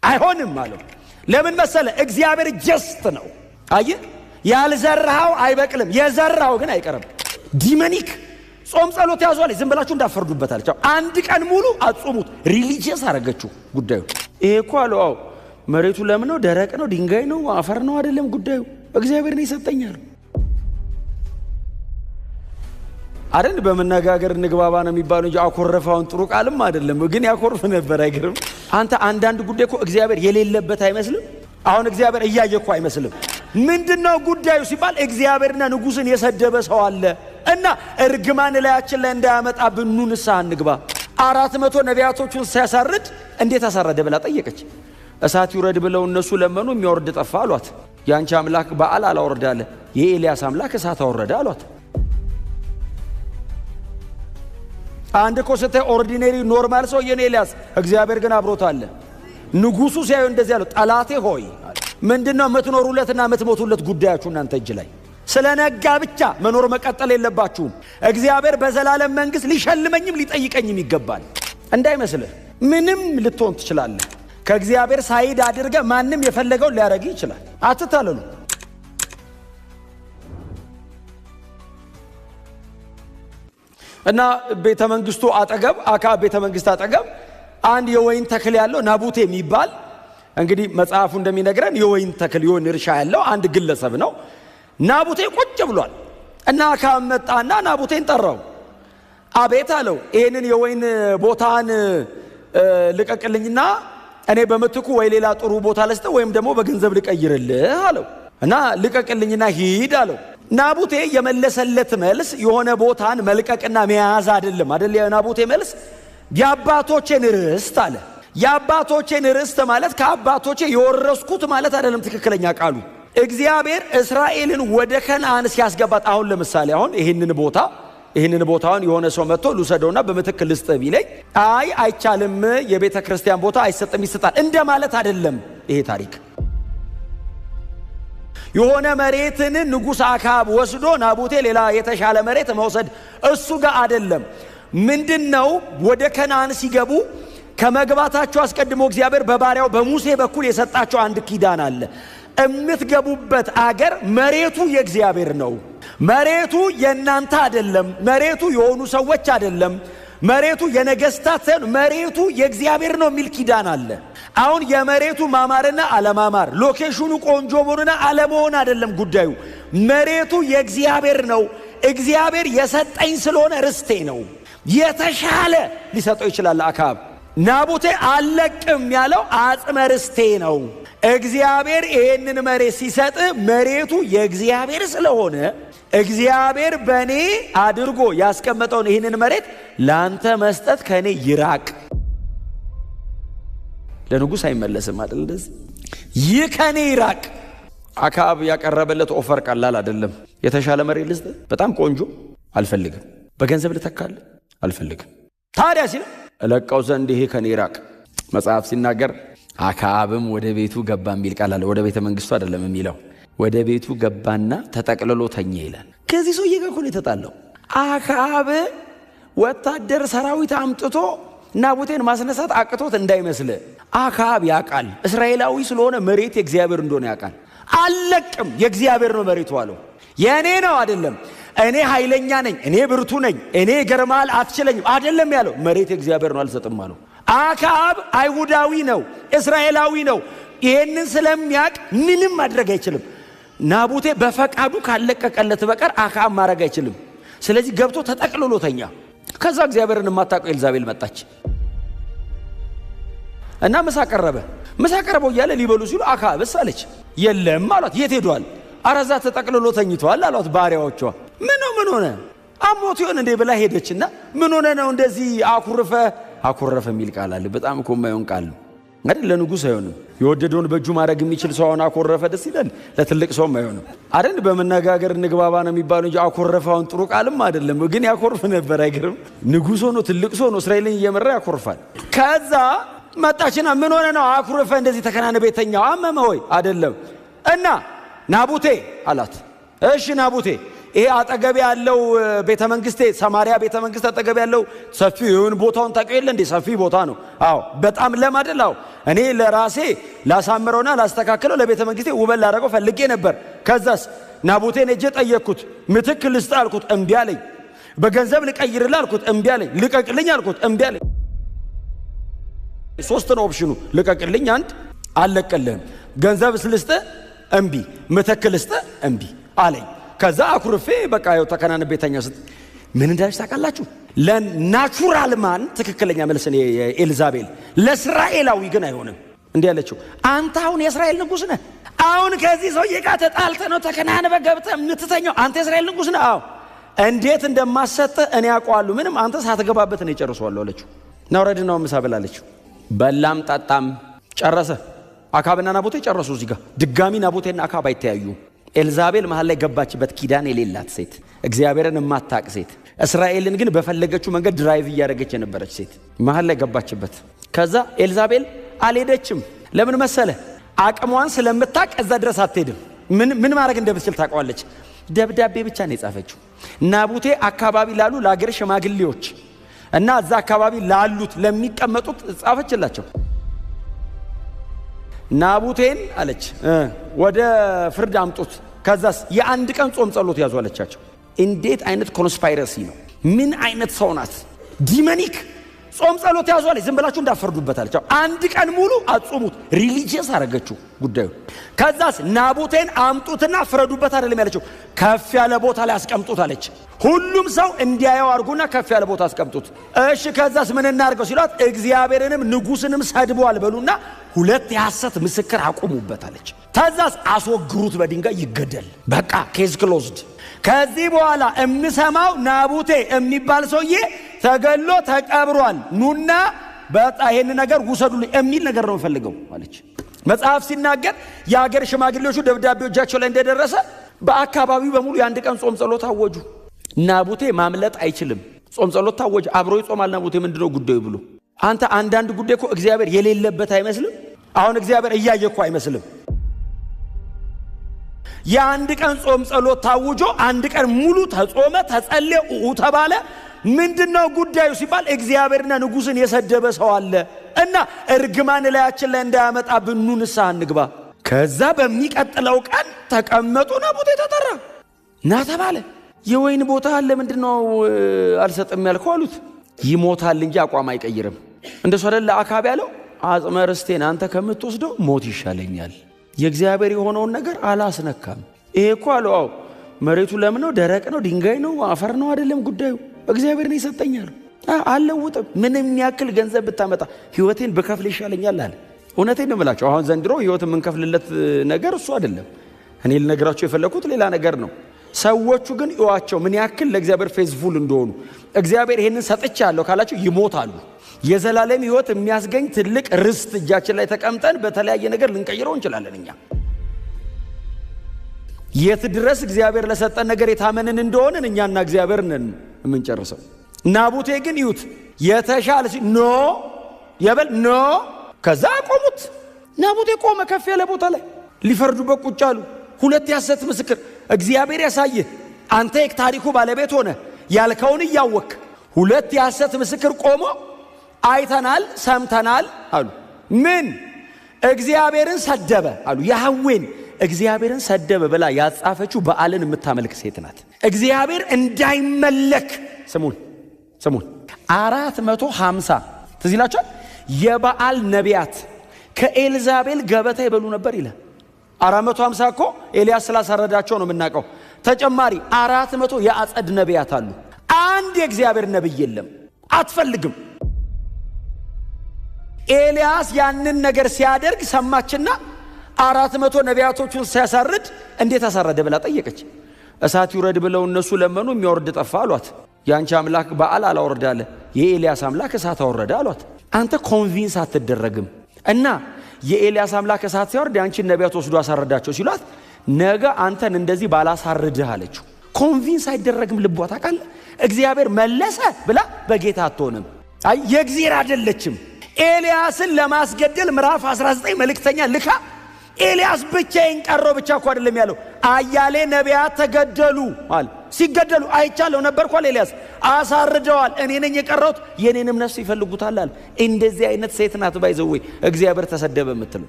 አይሆንም አለው። ለምን መሰለ? እግዚአብሔር ጀስት ነው። አየ ያልዘራው አይበቅልም፣ የዘራው ግን አይቀርም። ዲመኒክ ጾም ጸሎት ያዟል። ዝም ብላችሁ እንዳፈርዱበት አለች። አንድ ቀን ሙሉ አጾሙት። ሪሊጂየስ አረጋችሁ ጉዳዩ። ይሄ እኮ አለው መሬቱ ለምን ነው? ደረቅ ነው? ድንጋይ ነው? አፈር ነው? አይደለም ጉዳዩ። እግዚአብሔር ነው ይሰጠኛል አይደል? በመነጋገር እንግባባ ነው የሚባለው እንጂ አኮረፈውን ጥሩ ቃልም አይደለም። ግን ያኮርፍ ነበር። አይገርም? አንተ አንዳንድ ጉዳይ እኮ እግዚአብሔር የሌለበት አይመስልም? አሁን እግዚአብሔር እያየ እኮ አይመስልም። ምንድነው ጉዳዩ ሲባል እግዚአብሔርና ንጉስን የሰደበ ሰው አለ እና እርግማን ላያችን ላይ እንዳያመጣብን ኑ ንስሐ እንግባ። 400 ነቢያቶቹን ሲያሳርድ እንዴት አሳረደ ብላ ጠየቀች። እሳት ይውረድ ብለው እነሱ ለመኑ፣ የሚያወርድ ጠፋ አሏት። ያንቺ አምላክ በዓል አላወርዳለ፣ የኤልያስ አምላክ እሳት አወረደ አሏት። አንድ ኮስተ ኦርዲነሪ ኖርማል ሰው የኔ ኤልያስ፣ እግዚአብሔር ግን አብሮት አለ። ንጉሱ ሲያዩ እንደዚህ ያለው ጠላቴ ሆይ ምንድነው የምትኖሩለትና የምትሞቱለት ጉዳያችሁ እናንተ እጅ ላይ ስለነጋ ብቻ መኖር መቀጠል የለባችሁም። እግዚአብሔር በዘላለም መንግስት ሊሸልመኝም ሊጠይቀኝም ይገባል እንዳይመስልህ። ምንም ልትሆን ትችላለህ። ከእግዚአብሔር ሳይድ አድርገ ማንም የፈለገው ሊያረግ ይችላል። አትታለሉ። እና ቤተ መንግስቱ አጠገብ አክዓብ ቤተ መንግስት አጠገብ አንድ የወይን ተክል ያለው ናቡቴ የሚባል እንግዲህ መጽሐፉ እንደሚነግረን የወይን ተክል የወይን እርሻ ያለው አንድ ግለሰብ ነው። ናቡቴ ቁጭ ብሏል እና አክዓብ መጣና ናቡቴን ጠራው። አቤት አለው። ይሄንን የወይን ቦታን ልቀቅልኝና እኔ በመትኩ ወይ ሌላ ጥሩ ቦታ ለስተ ወይም ደግሞ በገንዘብ ልቀይርልህ አለው። እና ልቀቅልኝና ሂድ አለው። ናቡቴ የመለሰለት መልስ የሆነ ቦታን መልቀቅና መያዝ አይደለም። የናቡቴ መልስ የአባቶቼን ርስት አለ። የአባቶቼን ርስት ማለት ከአባቶቼ የወረስኩት ማለት አይደለም። ትክክለኛ ቃሉ እግዚአብሔር እስራኤልን ወደ ከነዓን ሲያስገባት፣ አሁን ለምሳሌ አሁን ይሄንን ቦታውን የሆነ ሰው መጥቶ ልውሰደውና በመትክ ልስጥ ቢለኝ አይ አይቻልም፣ የቤተ ክርስቲያን ቦታ አይሰጥም ይሰጣል እንደማለት አይደለም። ይሄ ታሪክ የሆነ መሬትን ንጉሥ አክዓብ ወስዶ ናቡቴ ሌላ የተሻለ መሬት መውሰድ እሱ ጋር አይደለም። ምንድነው? ወደ ከነዓን ሲገቡ ከመግባታቸው አስቀድሞ እግዚአብሔር በባሪያው በሙሴ በኩል የሰጣቸው አንድ ኪዳን አለ። እምትገቡበት አገር መሬቱ የእግዚአብሔር ነው። መሬቱ የእናንተ አይደለም። መሬቱ የሆኑ ሰዎች አይደለም። መሬቱ የነገስታት ሳይሆን መሬቱ የእግዚአብሔር ነው የሚል ኪዳን አለ። አሁን የመሬቱ ማማርና አለማማር፣ ሎኬሽኑ ቆንጆ መሆንና አለመሆን አይደለም ጉዳዩ። መሬቱ የእግዚአብሔር ነው። እግዚአብሔር የሰጠኝ ስለሆነ ርስቴ ነው። የተሻለ ሊሰጠው ይችላል አክዓብ። ናቡቴ አለቅም ያለው አጽመ ርስቴ ነው። እግዚአብሔር ይሄንን መሬት ሲሰጥ መሬቱ የእግዚአብሔር ስለሆነ እግዚአብሔር በኔ አድርጎ ያስቀመጠውን ይሄንን መሬት ላንተ መስጠት ከኔ ይራቅ። ለንጉስ አይመለስም አይደል? እንደዚህ ይህ ከኔ ይራቅ። አክዓብ ያቀረበለት ኦፈር ቀላል አይደለም። የተሻለ መሬት ልስጥ፣ በጣም ቆንጆ፣ አልፈልግም። በገንዘብ ልተካል፣ አልፈልግም። ታዲያ ሲል እለቀው ዘንድ ይሄ ከኔ ይራቅ። መጽሐፍ ሲናገር አክዓብም ወደ ቤቱ ገባ የሚል ቃል አለ። ወደ ቤተ መንግስቱ አይደለም የሚለው፣ ወደ ቤቱ ገባና ተጠቅልሎ ተኛ ይላል። ከዚህ ሰውዬ ጋር እኮ ነው የተጣለው። አክዓብ ወታደር ሰራዊት አምጥቶ ናቡቴን ማስነሳት አቅቶት እንዳይመስል። አክዓብ ያውቃል፣ እስራኤላዊ ስለሆነ መሬት የእግዚአብሔር እንደሆነ ያውቃል። አለቅም፣ የእግዚአብሔር ነው መሬቱ አለው። የእኔ ነው አይደለም። እኔ ኃይለኛ ነኝ፣ እኔ ብርቱ ነኝ፣ እኔ ገርማል አትችለኝም አይደለም ያለው። መሬት የእግዚአብሔር ነው አልሰጥም አለው። አክዓብ አይሁዳዊ ነው፣ እስራኤላዊ ነው። ይሄንን ስለሚያውቅ ምንም ማድረግ አይችልም። ናቡቴ በፈቃዱ ካለቀቀለት በቀር አክዓብ ማድረግ አይችልም። ስለዚህ ገብቶ ተጠቅልሎ ተኛ። ከዛ እግዚአብሔርን የማታውቀው ኤልዛቤል መጣች እና ምሳ ቀረበው እያለ ሊበሉ ሲሉ አክዓብስ አለች። የለም አሏት። የት ሄዷል? አረዛ ተጠቅልሎ ተኝቷል አሏት ባሪያዎቿ። ምን ሆነ አሞት ይሆን እንዴ ብላ ሄደችና ምን ሆነ ነው እንደዚህ አኩረፈ የሚል ቃል አለ። በጣም እኮ የማይሆን ቃል ነው አይደል? ለንጉስ አይሆንም። የወደደውን በእጁ ማድረግ የሚችል ሰው አሁን አኮረፈ ደስ ይላል። ለትልቅ ሰውም አይሆንም አይደል? በመነጋገር እንግባባ ነው የሚባለው እንጂ አኮረፈውን ጥሩ ቃልም አይደለም። ግን ያኮርፍ ነበር። አይገርም? ንጉስ ሆኖ ትልቅ ሰው ነው እስራኤልን እየመራ ያኮርፋል። ከዛ መጣችና ምን ሆነ ነው አኩረፈ እንደዚህ ተከናነበ የተኛው? አመመ ሆይ አይደለም። እና ናቡቴ አላት። እሺ ናቡቴ ይሄ አጠገብ ያለው ቤተ መንግስቴ ሰማሪያ ቤተ መንግስት አጠገብ ያለው ሰፊውን ቦታውን ታውቂው የለ እንዴ? ሰፊ ቦታ ነው። አዎ በጣም ለማደል። አዎ እኔ ለራሴ ላሳምረውና ላስተካክለው ለቤተ መንግስቴ ውበት ላደርገው ፈልጌ ነበር። ከዛስ ናቡቴን እጄ ጠየቅኩት። ምትክ ልስጥ አልኩት፣ እምቢ አለኝ። በገንዘብ ልቀይርልህ አልኩት፣ እምቢ አለኝ። ልቀቅልኝ አልኩት፣ እምቢ አለኝ። ሶስት ነው ኦፕሽኑ። ልቀቅልኝ አንድ፣ አልለቀልህም። ገንዘብ ስልስጥ እምቢ፣ ምትክ ልስጥ እምቢ አለኝ። ከዛ አኩርፌ በቃ ያው ተከናንቤ ተኛው። ምን እንዳለች ታውቃላችሁ? ለናቹራል ማን ትክክለኛ መልስ ነው ኤልዛቤል፣ ለእስራኤላዊ ግን አይሆንም። እንዲህ ያለችው አንተ አሁን የእስራኤል ንጉሥ ነህ። አሁን ከዚህ ሰውዬ ጋር ተጣልተህ ነው ተከናንበህ ገብተህ የምትተኛው። አንተ የእስራኤል ንጉሥ ነህ። አዎ እንዴት እንደማሰጥህ እኔ አውቀዋለሁ። ምንም አንተ ሳትገባበት ነው የጨርሰዋለሁ አለችው። ናውረድ ነው ምሳ ብላለችው። በላም ጠጣም ጨረሰ። አካብና ናቡቴ ጨረሱ። እዚህ ጋር ድጋሚ ናቡቴና አካብ አይተያዩ። ኤልዛቤል መሃል ላይ ገባችበት። ኪዳን የሌላት ሴት፣ እግዚአብሔርን የማታቅ ሴት፣ እስራኤልን ግን በፈለገችው መንገድ ድራይቭ እያደረገች የነበረች ሴት መሃል ላይ ገባችበት። ከዛ ኤልዛቤል አልሄደችም። ለምን መሰለ? አቅሟን ስለምታቅ እዛ ድረስ አትሄድም። ምን ማድረግ እንደምትችል ታውቀዋለች። ደብዳቤ ብቻ ነው የጻፈችው። ናቡቴ አካባቢ ላሉ ለአገር ሽማግሌዎች እና እዛ አካባቢ ላሉት ለሚቀመጡት ጻፈችላቸው። ናቡቴን አለች ወደ ፍርድ አምጡት። ከዛስ የአንድ ቀን ጾም ጸሎት ያዙ አለቻቸው። እንዴት አይነት ኮንስፓይረሲ ነው! ምን አይነት ሰው ናት! ዲመኒክ ጾም ጸሎት ያዙ አለች። ዝም ብላችሁ እንዳፈርዱበት አለቻቸው። አንድ ቀን ሙሉ አጾሙት። ሪሊጂየስ አረገችው ጉዳዩ። ከዛስ ናቡቴን አምጡትና ፍረዱበት አይደለም ያለችው፣ ከፍ ያለ ቦታ ላይ አስቀምጡት አለች። ሁሉም ሰው እንዲያየው አርጉና ከፍ ያለ ቦታ አስቀምጡት። እሺ ከዛስ ምን እናርገው ሲሏት፣ እግዚአብሔርንም ንጉስንም ሰድቧል በሉና ሁለት የሐሰት ምስክር አቆሙበት አለች። ከዛስ አስወግሩት፣ በድንጋይ ይገደል። በቃ ኬዝ ክሎዝድ። ከዚህ በኋላ እምሰማው ናቡቴ የሚባል ሰውዬ ተገሎ ተቀብሯል፣ ኑና በቃ ይሄን ነገር ውሰዱልኝ የሚል ነገር ነው ፈልገው አለች። መጽሐፍ ሲናገር የአገር ሽማግሌዎቹ ደብዳቤዎቻቸው ላይ እንደደረሰ በአካባቢው በሙሉ የአንድ ቀን ጾም ጸሎት አወጁ። ናቡቴ ማምለጥ አይችልም። ጾም ጸሎት ታወጀ። አብሮ ይጾማል ናቡቴ። ምንድነው ጉዳዩ ብሎ አንተ አንዳንድ ጉዳይ እኮ እግዚአብሔር የሌለበት አይመስልም? አሁን እግዚአብሔር እያየ እኮ አይመስልም? የአንድ ቀን ጾም ጸሎት ታውጆ አንድ ቀን ሙሉ ተጾመ፣ ተጸለየ፣ ተባለ። ምንድነው ጉዳዩ ሲባል እግዚአብሔርና ንጉስን የሰደበ ሰው አለ እና እርግማን ላያችን ላይ እንዳያመጣብን ኑ ንስሐ እንግባ። ከዛ በሚቀጥለው ቀን ተቀመጡ። ናቡቴ ተጠራ እና ተባለ። የወይን ቦታ አለ፣ ምንድነው አልሰጥም ያልከው አሉት። ይሞታል እንጂ አቋም አይቀይርም። እንደሱ አይደል አካብ ያለው፣ አጽመ ርስቴን አንተ ከምትወስደው ሞት ይሻለኛል። የእግዚአብሔር የሆነውን ነገር አላስነካም። ይሄ እኮ አለው አው መሬቱ ለምን ነው? ደረቅ ነው? ድንጋይ ነው? አፈር ነው? አይደለም ጉዳዩ፣ እግዚአብሔር ነው የሰጠኛል። አልለውጥም። ምንም ያክል ገንዘብ ብታመጣ ህይወቴን በከፍል ይሻለኛል አለ። እውነቴን ነው የምላችሁ። አሁን ዘንድሮ ህይወት የምንከፍልለት ነገር እሱ አይደለም። እኔ ልነግራችሁ የፈለኩት ሌላ ነገር ነው። ሰዎቹ ግን እዋቸው ምን ያክል ለእግዚአብሔር ፌዝፉል እንደሆኑ። እግዚአብሔር ይሄንን ሰጥቻለሁ ካላችሁ ይሞታሉ። የዘላለም ህይወት የሚያስገኝ ትልቅ ርስት እጃችን ላይ ተቀምጠን በተለያየ ነገር ልንቀይረው እንችላለን። እኛ የት ድረስ እግዚአብሔር ለሰጠን ነገር የታመንን እንደሆነን እኛና እግዚአብሔር ነን የምንጨርሰው። ናቡቴ ግን ይሁት የተሻለ ኖ የበል ኖ። ከዛ ቆሙት። ናቡቴ ቆመ ከፍ ያለ ቦታ ላይ። ሊፈርዱበት ቁጭ አሉ። ሁለት የሐሰት ምስክር። እግዚአብሔር ያሳየህ አንተ የታሪኩ ባለቤት ሆነ ያልከውን እያወክ ሁለት የሐሰት ምስክር ቆሞ አይተናል ሰምተናል አሉ። ምን? እግዚአብሔርን ሰደበ አሉ። ያህዌን እግዚአብሔርን ሰደበ ብላ ያጻፈችው በዓልን የምታመልክ ሴት ናት። እግዚአብሔር እንዳይመለክ ስሙን 450 ትዝ ይላችኋል። የበዓል ነቢያት ከኤልዛቤል ገበታ ይበሉ ነበር ይላል። 450 እኮ ኤልያስ ስላሳረዳቸው ነው የምናውቀው። ተጨማሪ 400 የአጸድ ነቢያት አሉ። አንድ የእግዚአብሔር ነብይ የለም። አትፈልግም። ኤልያስ ያንን ነገር ሲያደርግ ሰማችና 400 ነቢያቶቹን ሲያሳርድ እንዴት አሳረደ ብላ ጠየቀች። እሳት ይውረድ ብለው እነሱ ለመኑ፣ የሚያወርድ ጠፋ አሏት። ያንቺ አምላክ በዓል አላወርዳለ፣ የኤልያስ አምላክ እሳት አወረደ አሏት። አንተ ኮንቪንስ አትደረግም እና የኤልያስ አምላክ እሳት ሲያወርድ ያንቺን ነቢያት ወስዶ አሳረዳቸው ሲሏት ነገ አንተን እንደዚህ ባላሳርድህ አለችው። ኮንቪንስ አይደረግም ልቧ። ታውቃለህ እግዚአብሔር መለሰ ብላ በጌታ አትሆንም። አይ የእግዚአብሔር አይደለችም። ኤልያስን ለማስገደል ምዕራፍ 19 መልእክተኛ ልካ ኤልያስ ብቻዬን ቀረው ብቻ እኮ አይደለም ያለው አያሌ ነቢያት ተገደሉ አለ። ሲገደሉ አይቻለሁ ነበርኩ አለ ኤልያስ። አሳርደዋል፣ እኔ ነኝ የቀረሁት፣ የኔንም ነፍስ ይፈልጉታል አለ። እንደዚህ አይነት ሴት ናት ባይዘው እግዚአብሔር ተሰደበ የምትለው።